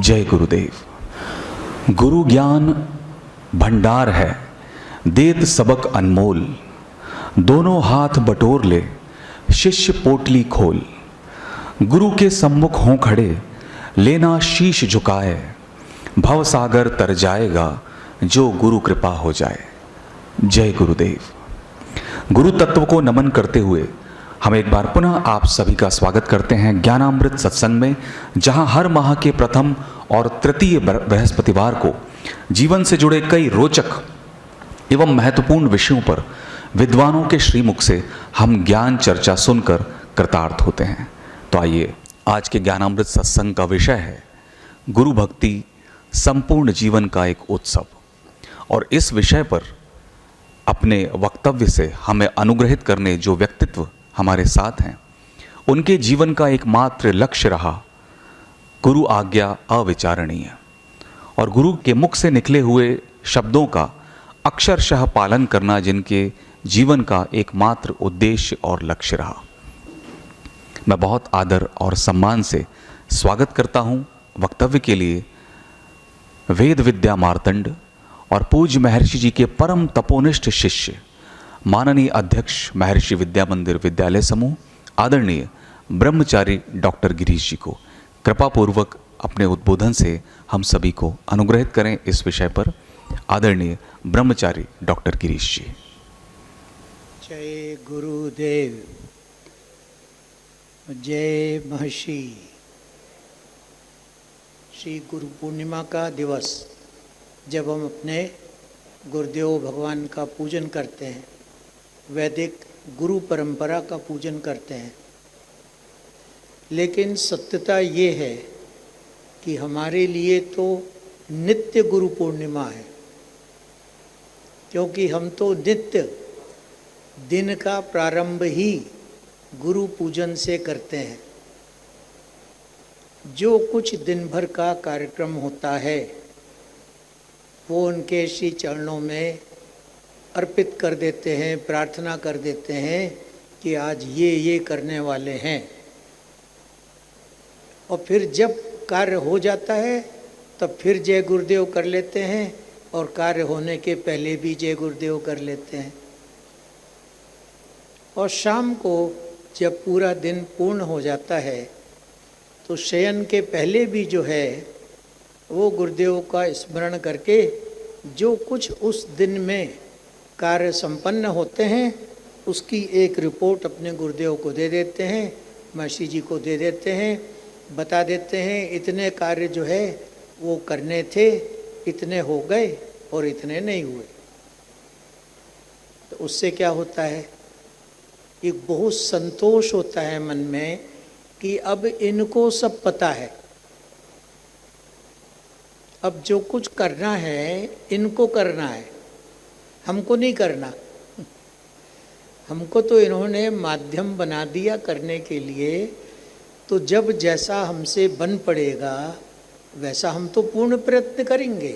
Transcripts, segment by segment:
जय गुरुदेव। गुरु ज्ञान भंडार है, देत सबक अनमोल। दोनों हाथ बटोर ले, शिष्य पोटली खोल। गुरु के सम्मुख हों खड़े, लेना शीश झुकाए। भव सागर तर जाएगा, जो गुरु कृपा हो जाए। जय गुरुदेव। गुरु तत्व को नमन करते हुए हम एक बार पुनः आप सभी का स्वागत करते हैं ज्ञानामृत सत्संग में, जहां हर माह के प्रथम और तृतीय बृहस्पतिवार को जीवन से जुड़े कई रोचक एवं महत्वपूर्ण विषयों पर विद्वानों के श्रीमुख से हम ज्ञान चर्चा सुनकर कृतार्थ होते हैं। तो आइए, आज के ज्ञानामृत सत्संग का विषय है गुरु भक्ति संपूर्ण जीवन का एक उत्सव। और इस विषय पर अपने वक्तव्य से हमें अनुग्रहित करने जो व्यक्तित्व हमारे साथ हैं, उनके जीवन का एकमात्र लक्ष्य रहा गुरु आज्ञा अविचारणीय, और गुरु के मुख से निकले हुए शब्दों का अक्षरशः पालन करना जिनके जीवन का एकमात्र उद्देश्य और लक्ष्य रहा। मैं बहुत आदर और सम्मान से स्वागत करता हूं वक्तव्य के लिए वेद विद्या मार्तंड और पूज्य महर्षि जी के परम तपोनिष्ठ शिष्य माननीय अध्यक्ष महर्षि विद्या मंदिर विद्यालय समूह आदरणीय ब्रह्मचारी डॉक्टर गिरीश जी को कृपा पूर्वक अपने उद्बोधन से हम सभी को अनुग्रहित करें। इस विषय पर आदरणीय ब्रह्मचारी डॉक्टर गिरीश जी। जय गुरुदेव, जय महर्षि। श्री गुरु पूर्णिमा का दिवस जब हम अपने गुरुदेव भगवान का पूजन करते हैं, वैदिक गुरु परंपरा का पूजन करते हैं, लेकिन सत्यता ये है कि हमारे लिए तो नित्य गुरु पूर्णिमा है, क्योंकि हम तो नित्य दिन का प्रारंभ ही गुरु पूजन से करते हैं। जो कुछ दिन भर का कार्यक्रम होता है वो उनके श्री चरणों में अर्पित कर देते हैं, प्रार्थना कर देते हैं कि आज ये करने वाले हैं। और फिर जब कार्य हो जाता है तब फिर जय गुरुदेव कर लेते हैं, और कार्य होने के पहले भी जय गुरुदेव कर लेते हैं। और शाम को जब पूरा दिन पूर्ण हो जाता है तो शयन के पहले भी जो है वो गुरुदेव का स्मरण करके जो कुछ उस दिन में कार्य संपन्न होते हैं उसकी एक रिपोर्ट अपने गुरुदेव को दे देते हैं, महर्षि जी को दे देते हैं, बता देते हैं इतने कार्य जो है वो करने थे, इतने हो गए और इतने नहीं हुए। तो उससे क्या होता है, एक बहुत संतोष होता है मन में कि अब इनको सब पता है, अब जो कुछ करना है इनको करना है, हमको नहीं करना। हमको तो इन्होंने माध्यम बना दिया करने के लिए, तो जब जैसा हमसे बन पड़ेगा वैसा हम तो पूर्ण प्रयत्न करेंगे,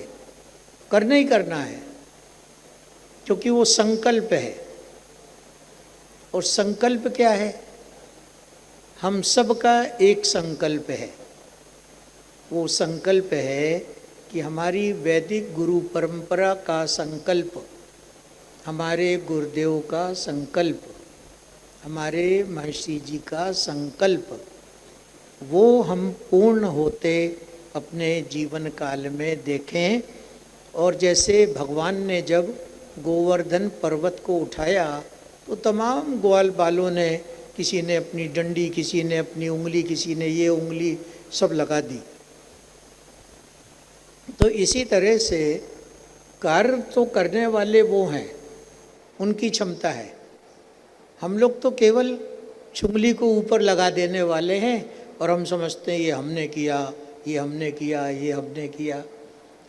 करना ही करना है, क्योंकि वो संकल्प है। और संकल्प क्या है, हम सब का एक संकल्प है। वो संकल्प है कि हमारी वैदिक गुरु परंपरा का संकल्प, हमारे गुरुदेव का संकल्प, हमारे महर्षि जी का संकल्प, वो हम पूर्ण होते अपने जीवन काल में देखें। और जैसे भगवान ने जब गोवर्धन पर्वत को उठाया तो तमाम ग्वाल बालों ने, किसी ने अपनी डंडी, किसी ने अपनी उंगली, किसी ने ये उंगली, सब लगा दी। तो इसी तरह से कार्य तो करने वाले वो हैं, उनकी क्षमता है। हम लोग तो केवल चुंगली को ऊपर लगा देने वाले हैं और हम समझते हैं ये हमने किया, ये हमने किया, ये हमने किया।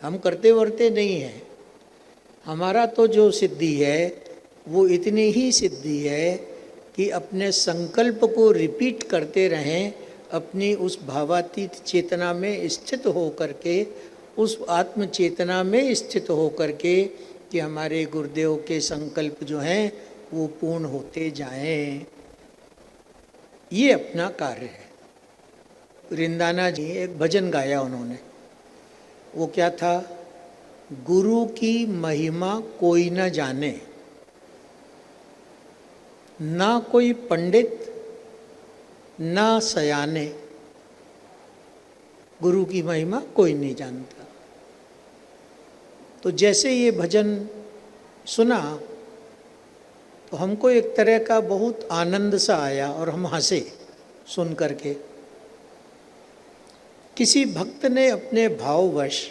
हम करते वर्ते नहीं हैं। हमारा तो जो सिद्धि है वो इतनी ही सिद्धि है कि अपने संकल्प को रिपीट करते रहें, अपनी उस भावातीत चेतना में स्थित हो करके, उस आत्म चेतना में स्थित हो करके कि हमारे गुरुदेव के संकल्प जो हैं वो पूर्ण होते जाएं। ये अपना कार्य है। वृंदाना जी एक भजन गाया उन्होंने, वो क्या था? गुरु की महिमा कोई न जाने, ना कोई पंडित ना सयाने, गुरु की महिमा कोई नहीं जानता। तो जैसे ये भजन सुना तो हमको एक तरह का बहुत आनंद सा आया और हम हंसे सुन करके। किसी भक्त ने अपने भाववश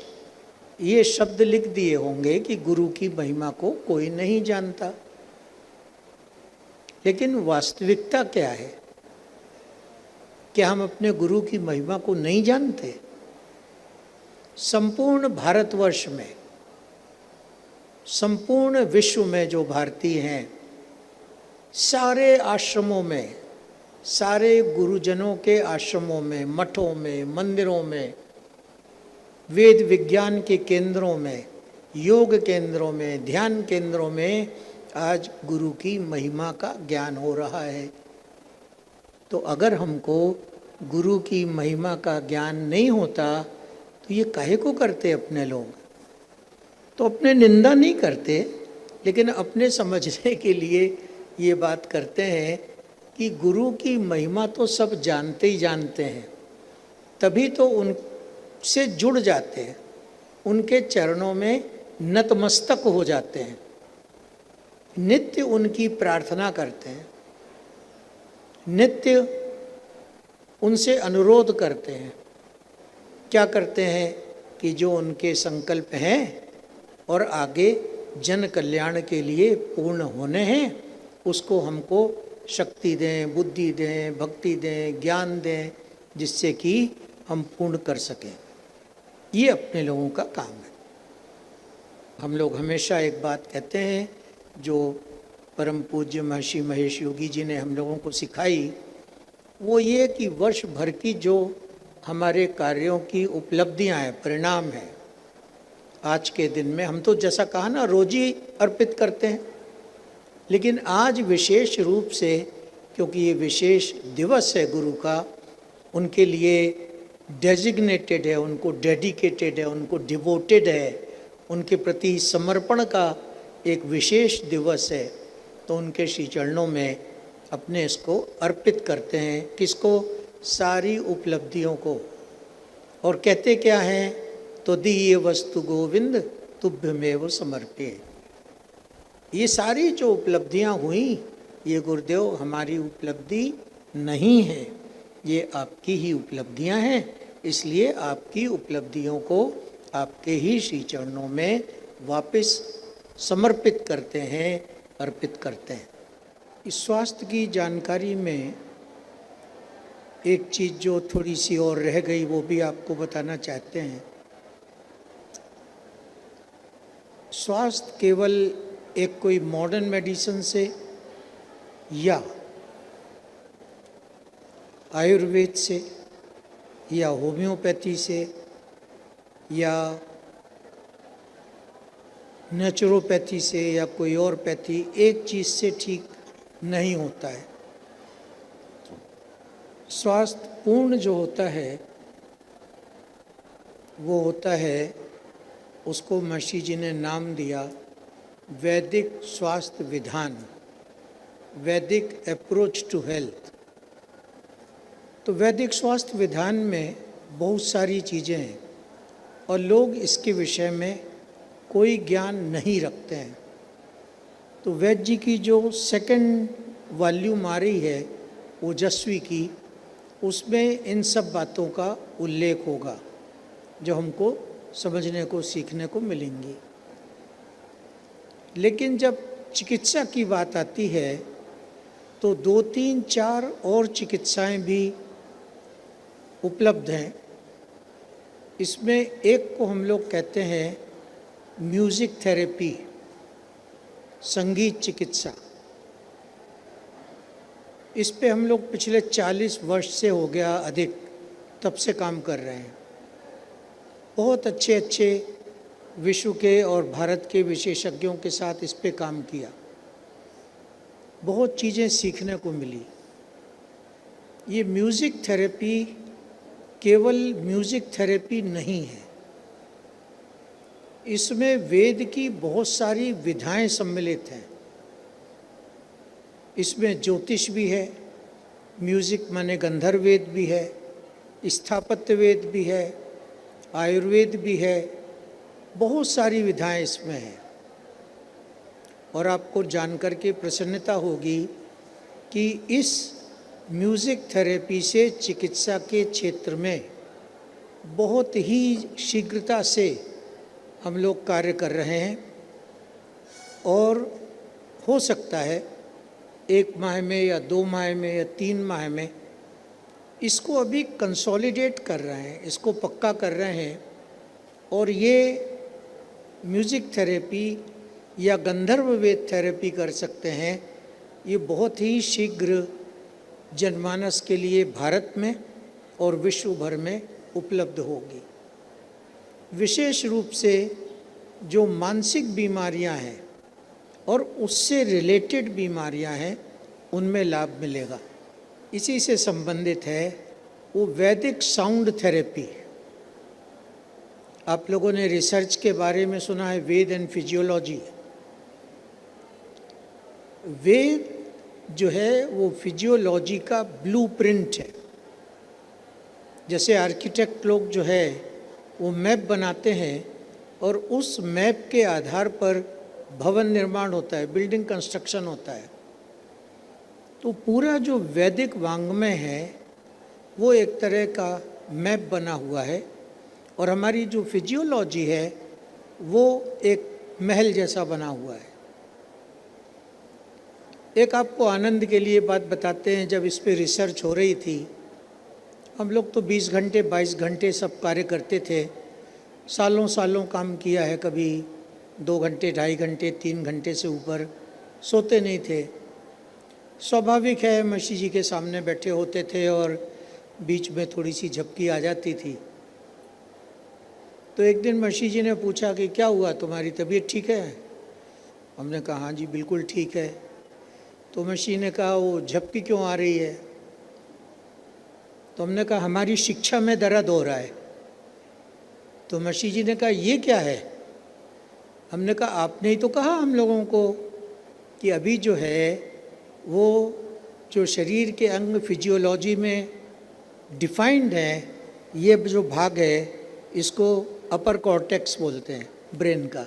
ये शब्द लिख दिए होंगे कि गुरु की महिमा को कोई नहीं जानता, लेकिन वास्तविकता क्या है? क्या हम अपने गुरु की महिमा को नहीं जानते? संपूर्ण भारतवर्ष में, संपूर्ण विश्व में जो भारतीय हैं, सारे आश्रमों में, सारे गुरुजनों के आश्रमों में, मठों में, मंदिरों में, वेद विज्ञान के केंद्रों में, योग केंद्रों में, ध्यान केंद्रों में आज गुरु की महिमा का ज्ञान हो रहा है। तो अगर हमको गुरु की महिमा का ज्ञान नहीं होता तो ये काहे को करते अपने लोग? तो अपने निंदा नहीं करते, लेकिन अपने समझने के लिए ये बात करते हैं कि गुरु की महिमा तो सब जानते ही जानते हैं, तभी तो उनसे जुड़ जाते हैं, उनके चरणों में नतमस्तक हो जाते हैं, नित्य उनकी प्रार्थना करते हैं, नित्य उनसे अनुरोध करते हैं। क्या करते हैं कि जो उनके संकल्प हैं और आगे जन कल्याण के लिए पूर्ण होने हैं, उसको हमको शक्ति दें, बुद्धि दें, भक्ति दें, ज्ञान दें, जिससे कि हम पूर्ण कर सकें। ये अपने लोगों का काम है। हम लोग हमेशा एक बात कहते हैं जो परम पूज्य महर्षि महेश योगी जी ने हम लोगों को सिखाई, वो ये कि वर्ष भर की जो हमारे कार्यों की उपलब्धियां हैं, परिणाम हैं, आज के दिन में हम तो जैसा कहा ना रोज ही अर्पित करते हैं, लेकिन आज विशेष रूप से, क्योंकि ये विशेष दिवस है गुरु का, उनके लिए डेजिग्नेटेड है, उनको डेडिकेटेड है, उनको डिवोटेड है, उनके प्रति समर्पण का एक विशेष दिवस है। तो उनके श्री चरणों में अपने इसको अर्पित करते हैं। किसको? सारी उपलब्धियों को। और कहते क्या हैं? तो दीये वस्तु गोविंद तुभ्यमेव समर्पये। ये सारी जो उपलब्धियां हुई, ये गुरुदेव हमारी उपलब्धि नहीं है, ये आपकी ही उपलब्धियां हैं, इसलिए आपकी उपलब्धियों को आपके ही श्री चरणों में वापस समर्पित करते हैं, अर्पित करते हैं। इस स्वास्थ्य की जानकारी में एक चीज़ जो थोड़ी सी और रह गई, वो भी आपको बताना चाहते हैं। स्वास्थ्य केवल एक कोई मॉडर्न मेडिसिन से या आयुर्वेद से या होम्योपैथी से या नेचुरोपैथी से या कोई और पैथी एक चीज़ से ठीक नहीं होता है। स्वास्थ्य पूर्ण जो होता है वो होता है, उसको महर्षि जी ने नाम दिया वैदिक स्वास्थ्य विधान, वैदिक अप्रोच टू हेल्थ। तो वैदिक स्वास्थ्य विधान में बहुत सारी चीज़ें हैं और लोग इसके विषय में कोई ज्ञान नहीं रखते हैं। तो वैद्य जी की जो सेकंड वॉल्यूम आ रही है ओजस्वी की, उसमें इन सब बातों का उल्लेख होगा जो हमको समझने को, सीखने को मिलेंगी। लेकिन जब चिकित्सा की बात आती है तो 2, 3, 4 और चिकित्साएं भी उपलब्ध हैं। इसमें एक को हम लोग कहते हैं म्यूज़िक थेरेपी, संगीत चिकित्सा। इस पे हम लोग पिछले 40 वर्ष से हो गया अधिक, तब से काम कर रहे हैं। बहुत अच्छे अच्छे विश्व के और भारत के विशेषज्ञों के साथ इस पे काम किया, बहुत चीज़ें सीखने को मिली। ये म्यूज़िक थेरेपी केवल म्यूज़िक थेरेपी नहीं है, इसमें वेद की बहुत सारी विधाएं सम्मिलित हैं। इसमें ज्योतिष भी है, म्यूजिक माने गंधर्व वेद भी है, स्थापत्य वेद भी है, आयुर्वेद भी है, बहुत सारी विधाएं इसमें हैं। और आपको जानकर के प्रसन्नता होगी कि इस म्यूज़िक थेरेपी से चिकित्सा के क्षेत्र में बहुत ही शीघ्रता से हम लोग कार्य कर रहे हैं और हो सकता है 1 माह में या 2 माह में या 3 माह में इसको अभी कंसोलिडेट कर रहे हैं, इसको पक्का कर रहे हैं। और ये म्यूज़िक थेरेपी या गंधर्व वेद थेरेपी कर सकते हैं। ये बहुत ही शीघ्र जनमानस के लिए भारत में और विश्व भर में उपलब्ध होगी। विशेष रूप से जो मानसिक बीमारियां हैं और उससे रिलेटेड बीमारियां हैं, उनमें लाभ मिलेगा। इसी से संबंधित है वो वैदिक साउंड थेरेपी। आप लोगों ने रिसर्च के बारे में सुना है, वेद एंड फिजियोलॉजी। वेद जो है वो फिजियोलॉजी का ब्लूप्रिंट है। जैसे आर्किटेक्ट लोग जो है वो मैप बनाते हैं और उस मैप के आधार पर भवन निर्माण होता है, बिल्डिंग कंस्ट्रक्शन होता है। तो पूरा जो वैदिक वाङ्मय है वो एक तरह का मैप बना हुआ है और हमारी जो फिजियोलॉजी है वो एक महल जैसा बना हुआ है। एक आपको आनंद के लिए बात बताते हैं, जब इस पे रिसर्च हो रही थी, हम लोग तो 20 घंटे 22 घंटे सब कार्य करते थे, सालों सालों काम किया है, कभी 2 घंटे 2.5 घंटे 3 घंटे से ऊपर सोते नहीं थे। स्वाभाविक है, मशी जी के सामने बैठे होते थे और बीच में थोड़ी सी झपकी आ जाती थी। तो एक दिन मशी जी ने पूछा कि क्या हुआ, तुम्हारी तबीयत ठीक है? हमने कहा हाँ जी बिल्कुल ठीक है। तो मशी ने कहा वो झपकी क्यों आ रही है? तो हमने कहा हमारी शिक्षा में दर्द हो रहा है। तो मशी जी ने कहा ये क्या है? हमने कहा आपने ही तो कहा हम लोगों को कि अभी जो है वो जो शरीर के अंग फिजियोलॉजी में डिफाइंड हैं, ये जो भाग है इसको अपर कॉर्टेक्स बोलते हैं, ब्रेन का।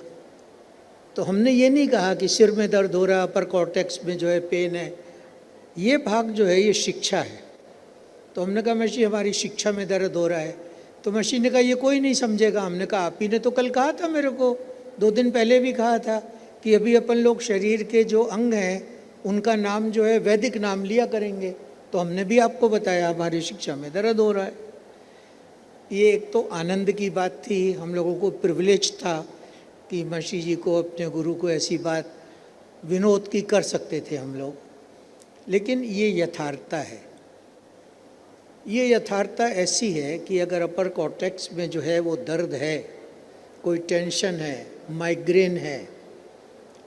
तो हमने ये नहीं कहा कि सिर में दर्द हो रहा है, अपर कॉर्टेक्स में जो है पेन है। ये भाग जो है ये शिक्षा है। तो हमने कहा मशी हमारी शिक्षा में दर्द हो रहा है। तो मशी ने कहा ये कोई नहीं समझेगा। हमने कहा आप ही ने तो कल कहा था मेरे को, 2 दिन पहले भी कहा था कि अभी अपन लोग शरीर के जो अंग हैं उनका नाम जो है वैदिक नाम लिया करेंगे। तो हमने भी आपको बताया हमारी शिक्षा में दर्द हो रहा है। ये एक तो आनंद की बात थी, हम लोगों को प्रिविलेज था कि मशी जी को, अपने गुरु को ऐसी बात विनोद की कर सकते थे हम लोग। लेकिन ये यथार्थता है। ये यथार्थता ऐसी है कि अगर अपर कॉर्टेक्स में जो है वो दर्द है, कोई टेंशन है, माइग्रेन है,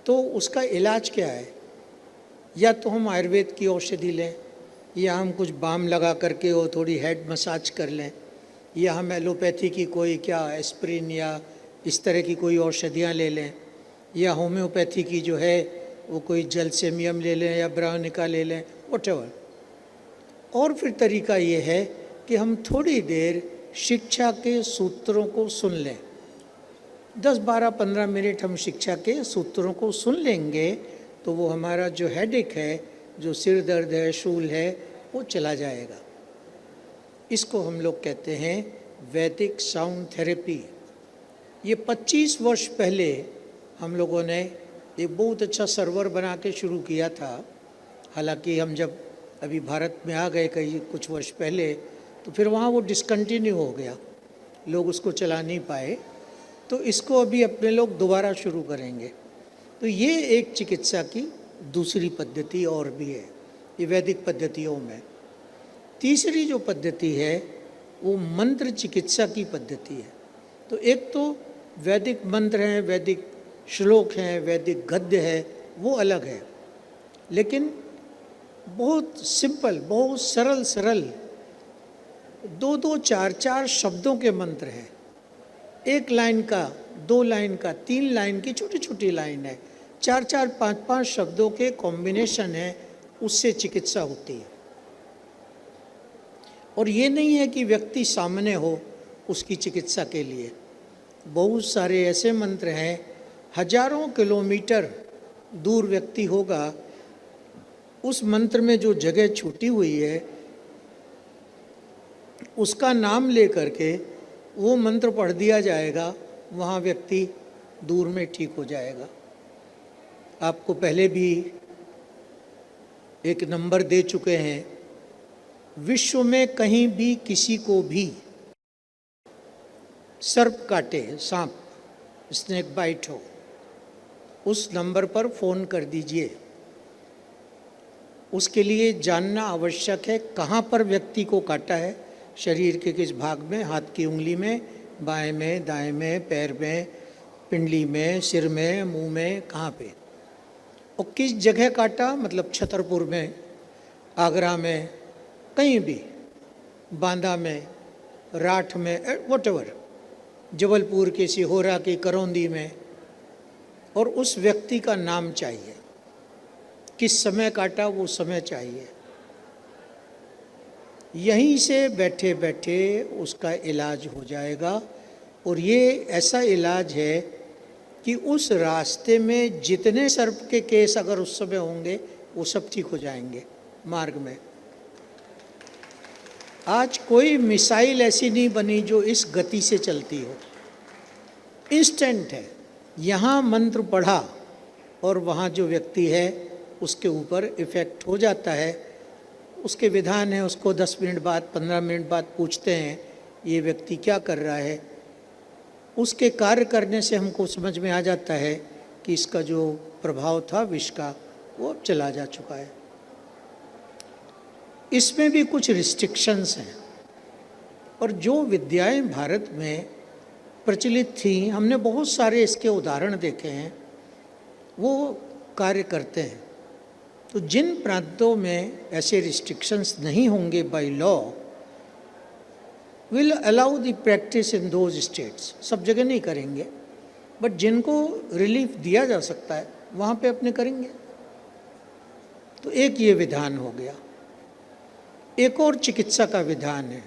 तो उसका इलाज क्या है? या तो हम आयुर्वेद की औषधि लें, या हम कुछ बाम लगा करके वो थोड़ी हेड मसाज कर लें, या हम एलोपैथी की कोई क्या एस्प्रिन या इस तरह की कोई औषधियाँ ले लें, या होम्योपैथी की जो है वो कोई जलसेमियम ले लें या ब्राउनिका ले लें, व्हाटएवर। और फिर तरीका ये है कि हम थोड़ी देर शिक्षा के सूत्रों को सुन लें। 10, 12, 15 मिनट हम शिक्षा के सूत्रों को सुन लेंगे तो वो हमारा जो हेडेक है, जो सिर दर्द है, शूल है, वो चला जाएगा। इसको हम लोग कहते हैं वैदिक साउंड थेरेपी। ये 25 वर्ष पहले हम लोगों ने एक बहुत अच्छा सर्वर बना के शुरू किया था। हालांकि हम जब अभी भारत में आ गए कई कुछ वर्ष पहले, तो फिर वहाँ वो डिसकंटिन्यू हो गया, लोग उसको चला नहीं पाए। तो इसको अभी अपने लोग दोबारा शुरू करेंगे। तो ये एक चिकित्सा की दूसरी पद्धति और भी है ये वैदिक पद्धतियों में। तीसरी जो पद्धति है वो मंत्र चिकित्सा की पद्धति है। तो एक तो वैदिक मंत्र हैं, वैदिक श्लोक हैं, वैदिक गद्य है, वो अलग है। लेकिन बहुत सिंपल, बहुत सरल सरल 2-2, 4-4 शब्दों के मंत्र हैं। एक लाइन का 2 लाइन का, 3 लाइन की छोटी छोटी लाइन है, 4-4, 5-5 शब्दों के कॉम्बिनेशन है, उससे चिकित्सा होती है। और ये नहीं है कि व्यक्ति सामने हो उसकी चिकित्सा के लिए। बहुत सारे ऐसे मंत्र हैं, हजारों किलोमीटर दूर व्यक्ति होगा, उस मंत्र में जो जगह छूटी हुई है उसका नाम लेकर के वो मंत्र पढ़ दिया जाएगा, वहाँ व्यक्ति दूर में ठीक हो जाएगा। आपको पहले भी एक नंबर दे चुके हैं, विश्व में कहीं भी किसी को भी सर्प काटे, सांप, स्नेक बाइट हो, उस नंबर पर फ़ोन कर दीजिए। उसके लिए जानना आवश्यक है कहाँ पर व्यक्ति को काटा है, शरीर के किस भाग में, हाथ की उंगली में, बाएं में, दाएं में, पैर में, पिंडली में, सिर में, मुंह में, कहाँ पे, और किस जगह काटा, मतलब छतरपुर में, आगरा में, कहीं भी, बांदा में, राठ में, वॉटएवर, जबलपुर के, सिहोरा की, करौंदी में, और उस व्यक्ति का नाम चाहिए, किस समय काटा वो समय चाहिए। यहीं से बैठे बैठे उसका इलाज हो जाएगा। और ये ऐसा इलाज है कि उस रास्ते में जितने सर्प के केस अगर उस समय होंगे वो सब ठीक हो जाएंगे मार्ग में। आज कोई मिसाइल ऐसी नहीं बनी जो इस गति से चलती हो, इंस्टेंट है। यहाँ मंत्र पढ़ा और वहाँ जो व्यक्ति है उसके ऊपर इफ़ेक्ट हो जाता है। उसके विधान है, उसको 10 मिनट बाद, 15 मिनट बाद पूछते हैं ये व्यक्ति क्या कर रहा है। उसके कार्य करने से हमको समझ में आ जाता है कि इसका जो प्रभाव था विष का वो अब चला जा चुका है। इसमें भी कुछ रिस्ट्रिक्शंस हैं, और जो विद्याएं भारत में प्रचलित थी, हमने बहुत सारे इसके उदाहरण देखे हैं, वो कार्य करते हैं। तो जिन प्रांतों में ऐसे रिस्ट्रिक्शंस नहीं होंगे by law, will allow the practice in those states. सब जगह नहीं करेंगे, बट जिनको रिलीफ दिया जा सकता है वहाँ पे अपने करेंगे। तो एक ये विधान हो गया। एक और चिकित्सा का विधान है,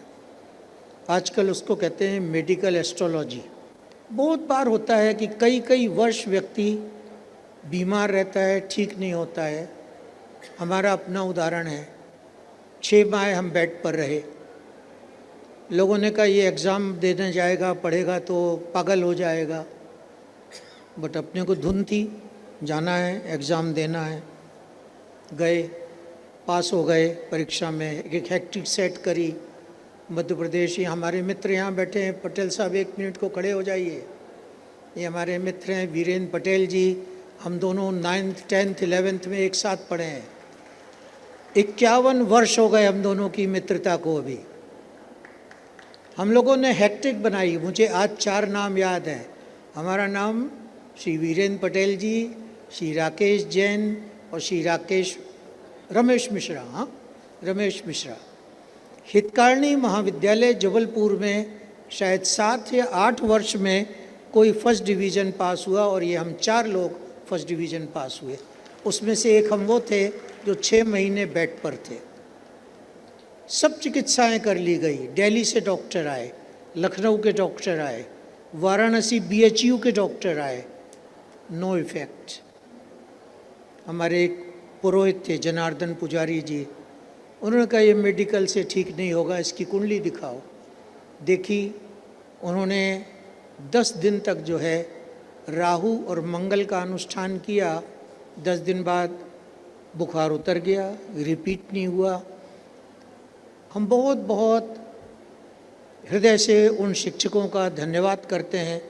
आजकल उसको कहते हैं मेडिकल एस्ट्रोलॉजी। बहुत बार होता है कि कई कई वर्ष व्यक्ति बीमार रहता है, ठीक नहीं होता है। हमारा अपना उदाहरण है, 6 माह हम बेड पर रहे, लोगों ने कहा ये एग्ज़ाम देने जाएगा, पढ़ेगा तो पागल हो जाएगा, बट अपने को धुन थी, जाना है, एग्ज़ाम देना है। गए, पास हो गए परीक्षा में, एक हैट्रिक सेट करी। मध्य प्रदेश, ये हमारे मित्र यहाँ बैठे हैं, पटेल साहब 1 मिनट को खड़े हो जाइए। ये हमारे मित्र हैं वीरेंद्र पटेल जी, हम दोनों 9th 10th 11th में एक साथ पढ़े हैं। 51 वर्ष हो गए हम दोनों की मित्रता को। अभी हम लोगों ने हैट्रिक बनाई। मुझे आज 4 नाम याद हैं। हमारा नाम श्री वीरेंद्र पटेल जी, श्री राकेश जैन और श्री रमेश मिश्रा। हाँ, रमेश मिश्रा। हितकारिणी महाविद्यालय जबलपुर में शायद 7 या 8 वर्ष में कोई फर्स्ट डिवीज़न पास हुआ, और ये हम 4 लोग फर्स्ट डिवीज़न पास हुए। उसमें से एक हम वो थे जो 6 महीने बेड पर थे। सब चिकित्साएं कर ली गई। दिल्ली से डॉक्टर आए, लखनऊ के डॉक्टर आए, वाराणसी BHU के डॉक्टर आए, नो इफेक्ट। हमारे एक पुरोहित थे जनार्दन पुजारी जी, उन्होंने कहा ये मेडिकल से ठीक नहीं होगा, इसकी कुंडली दिखाओ। देखी, उन्होंने 10 दिन तक जो है राहु और मंगल का अनुष्ठान किया। 10 दिन बाद बुखार उतर गया, रिपीट नहीं हुआ। हम बहुत बहुत हृदय से उन शिक्षकों का धन्यवाद करते हैं,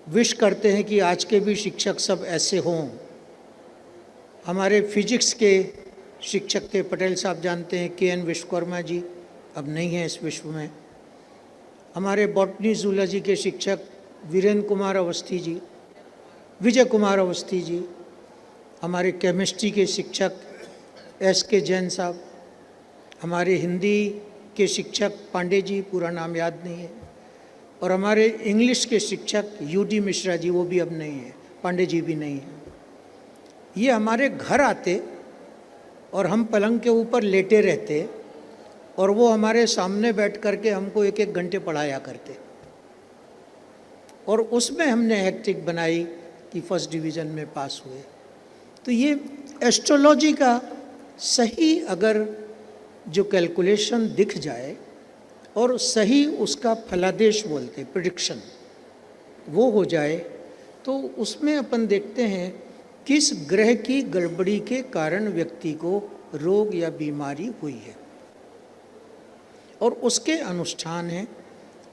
विश करते हैं कि आज के भी शिक्षक सब ऐसे हों। हमारे फिजिक्स के शिक्षक थे, पटेल साहब जानते हैं, KN विश्वकर्मा जी, अब नहीं हैं इस विश्व में। हमारे बॉटनी जूलॉजी के शिक्षक वीरेंद्र कुमार अवस्थी जी, विजय कुमार अवस्थी जी। हमारे केमिस्ट्री के शिक्षक SK जैन साहब। हमारे हिंदी के शिक्षक पांडे जी, पूरा नाम याद नहीं है। और हमारे इंग्लिश के शिक्षक यूडी मिश्रा जी, वो भी अब नहीं है, पांडे जी भी नहीं है। ये हमारे घर आते और हम पलंग के ऊपर लेटे रहते और वो हमारे सामने बैठ करके हमको 1-1 घंटे पढ़ाया करते, और उसमें हमने हैट्रिक बनाई कि फर्स्ट डिवीज़न में पास हुए। तो ये एस्ट्रोलॉजी का सही अगर जो कैलकुलेशन दिख जाए और सही उसका फलादेश बोलते प्रेडिक्शन वो हो जाए, तो उसमें अपन देखते हैं किस ग्रह की गड़बड़ी के कारण व्यक्ति को रोग या बीमारी हुई है, और उसके अनुष्ठान हैं,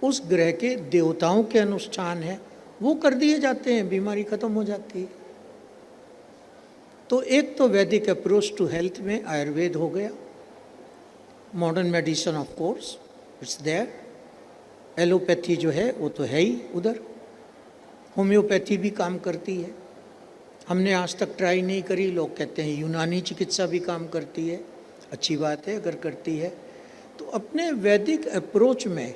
उस ग्रह के देवताओं के अनुष्ठान हैं, वो कर दिए जाते हैं, बीमारी खत्म हो जाती है। तो एक तो वैदिक अप्रोच टू हेल्थ में आयुर्वेद हो गया, modern medicine of course it's there, allopathy जो है वो तो है ही उधर, होम्योपैथी भी काम करती है। हमने आज तक ट्राई नहीं करी, लोग कहते हैं यूनानी चिकित्सा भी काम करती है, अच्छी बात है अगर करती है। तो अपने वैदिक अप्रोच में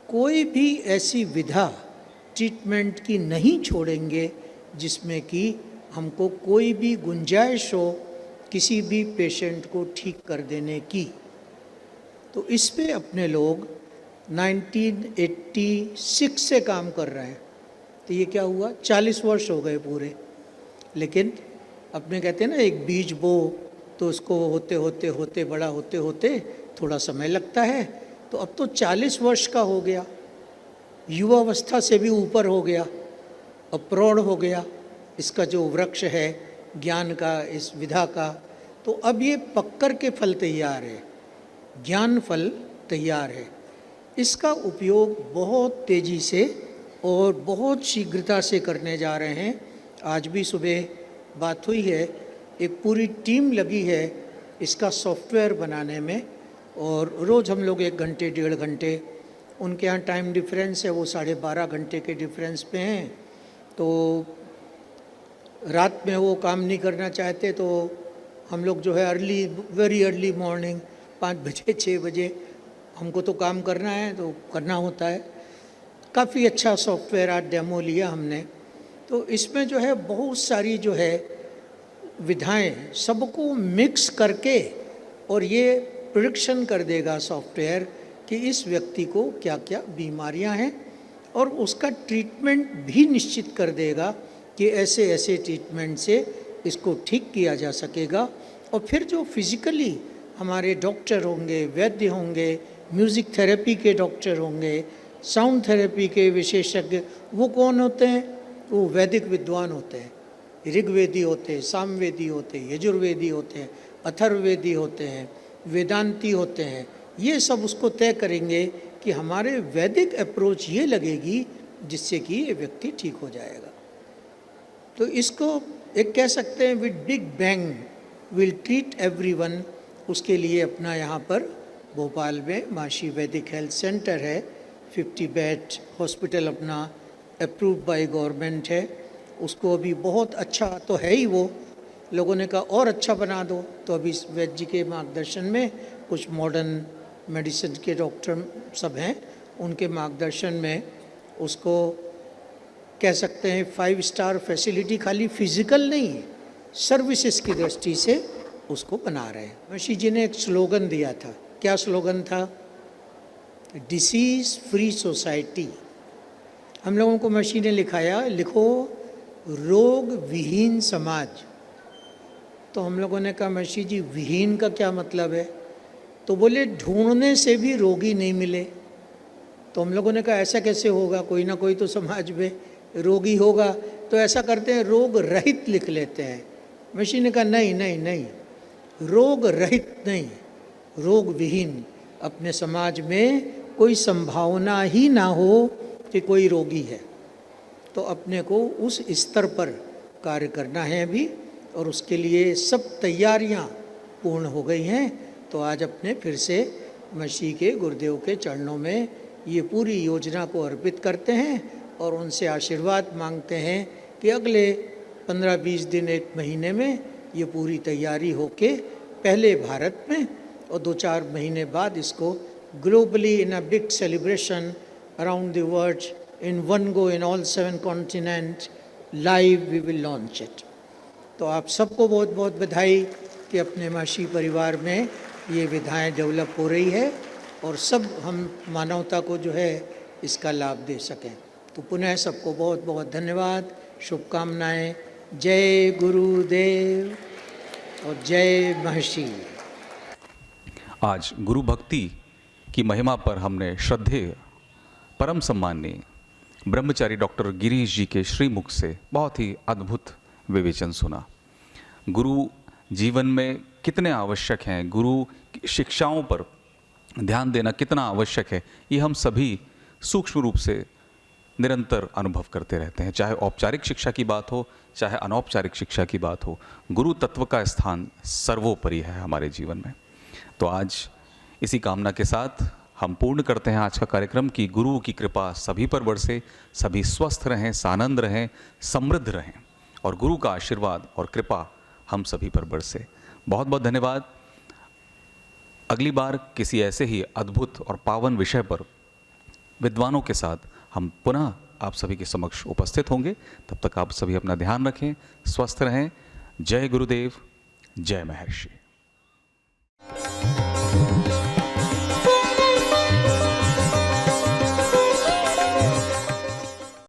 कोई भी ऐसी विधा ट्रीटमेंट की नहीं छोड़ेंगे जिसमें कि हमको कोई भी गुंजाइश हो किसी भी पेशेंट को ठीक कर देने की। तो इस पे अपने लोग 1986 से काम कर रहे हैं। तो ये क्या हुआ, 40 वर्ष हो गए पूरे। लेकिन अपने कहते हैं ना, एक बीज बो तो उसको होते होते होते बड़ा होते होते थोड़ा समय लगता है। तो अब तो 40 वर्ष का हो गया, युवावस्था से भी ऊपर हो गया, अब प्रौढ़ हो गया इसका जो वृक्ष है ज्ञान का, इस विधा का। तो अब ये पक्कर के फल तैयार है, ज्ञान फल तैयार है। इसका उपयोग बहुत तेज़ी से और बहुत शीघ्रता से करने जा रहे हैं। आज भी सुबह बात हुई है, एक पूरी टीम लगी है इसका सॉफ्टवेयर बनाने में, और रोज़ हम लोग 1 घंटे 1.5 घंटे, उनके यहाँ टाइम डिफरेंस है, वो 12.5 घंटे के डिफरेंस पे हैं। तो रात में वो काम नहीं करना चाहते, तो हम लोग जो है अर्ली, वेरी अर्ली मॉर्निंग 5 बजे 6 बजे हमको तो काम करना है, तो करना होता है। काफ़ी अच्छा सॉफ्टवेयर आज डेमो लिया हमने। तो इसमें जो है बहुत सारी जो है विधाएं सबको मिक्स करके, और ये प्रेडिक्शन कर देगा सॉफ्टवेयर कि इस व्यक्ति को क्या क्या बीमारियां हैं, और उसका ट्रीटमेंट भी निश्चित कर देगा कि ऐसे ऐसे ट्रीटमेंट से इसको ठीक किया जा सकेगा। और फिर जो फिज़िकली हमारे डॉक्टर होंगे, वैद्य होंगे, म्यूज़िक थेरेपी के डॉक्टर होंगे, साउंड थेरेपी के विशेषज्ञ, वो कौन होते हैं? वो वैदिक विद्वान होते हैं, ऋग्वेदी होते हैं, सामवेदी होते हैं, यजुर्वेदी होते हैं, अथर्ववेदी होते हैं, वेदांती होते हैं। ये सब उसको तय करेंगे कि हमारे वैदिक अप्रोच ये लगेगी जिससे कि ये व्यक्ति ठीक हो जाएगा। तो इसको एक कह सकते हैं with big bang will treat everyone. उसके लिए अपना यहाँ पर भोपाल में माशी वैदिक हेल्थ सेंटर है, 50 बेड हॉस्पिटल अपना अप्रूव्ड बाय गवर्नमेंट है। उसको अभी बहुत अच्छा तो है ही, वो लोगों ने कहा और अच्छा बना दो, तो अभी वैद्य जी के मार्गदर्शन में कुछ मॉडर्न मेडिसिन के डॉक्टर सब हैं, उनके मार्गदर्शन में उसको कह सकते हैं 5 स्टार फैसिलिटी, खाली फिजिकल नहीं है, सर्विसेज की दृष्टि से उसको बना रहे हैं। मशी जी ने एक स्लोगन दिया था, क्या स्लोगन था? Disease free society. हम लोगों को मशी ने लिखाया, लिखो रोग विहीन समाज। तो हम लोगों ने कहा मशी जी विहीन का क्या मतलब है? तो बोले ढूंढने से भी रोगी नहीं मिले। तो हम लोगों ने कहा ऐसा कैसे होगा, कोई ना कोई तो समाज में रोगी होगा, तो ऐसा करते हैं रोग रहित लिख लेते हैं। मशी ने कहा नहीं नहीं नहीं, रोग रहित नहीं, रोग विहीन। अपने समाज में कोई संभावना ही ना हो कि कोई रोगी है, तो अपने को उस स्तर पर कार्य करना है अभी, और उसके लिए सब तैयारियां पूर्ण हो गई हैं। तो आज अपने फिर से मसीह के गुरुदेव के चरणों में ये पूरी योजना को अर्पित करते हैं और उनसे आशीर्वाद मांगते हैं कि अगले 15-20 दिन 1 महीने में ये पूरी तैयारी होके पहले भारत में और 2-4 महीने बाद इसको globally in a big celebration around the world in one go in all 7 continents. Live we will launch it. तो आप सबको बहुत बहुत बधाई कि अपने महर्षि परिवार में ये विधाएं डेवलप हो रही है और सब हम मानवता को जो है इसका लाभ दे सकें। तो पुनः सबको बहुत बहुत धन्यवाद, शुभकामनाएं। जय गुरुदेव और जय महर्षि। आज गुरु भक्ति की महिमा पर हमने श्रद्धेय परम सम्माननीय ब्रह्मचारी डॉक्टर गिरीश जी के श्रीमुख से बहुत ही अद्भुत विवेचन सुना। गुरु जीवन में कितने आवश्यक हैं, गुरु की शिक्षाओं पर ध्यान देना कितना आवश्यक है, ये हम सभी सूक्ष्म रूप से निरंतर अनुभव करते रहते हैं। चाहे औपचारिक शिक्षा की बात हो, चाहे अनौपचारिक शिक्षा की बात हो, गुरु तत्व का स्थान सर्वोपरि है हमारे जीवन में। तो आज इसी कामना के साथ हम पूर्ण करते हैं आज का कार्यक्रम कि गुरु की कृपा सभी पर बरसे, सभी स्वस्थ रहें, सानंद रहें, समृद्ध रहें और गुरु का आशीर्वाद और कृपा हम सभी पर बरसे। बहुत बहुत धन्यवाद। अगली बार किसी ऐसे ही अद्भुत और पावन विषय पर विद्वानों के साथ हम पुनः आप सभी के समक्ष उपस्थित होंगे। तब तक आप सभी अपना ध्यान रखें, स्वस्थ रहें। जय गुरुदेव, जय महर्षि।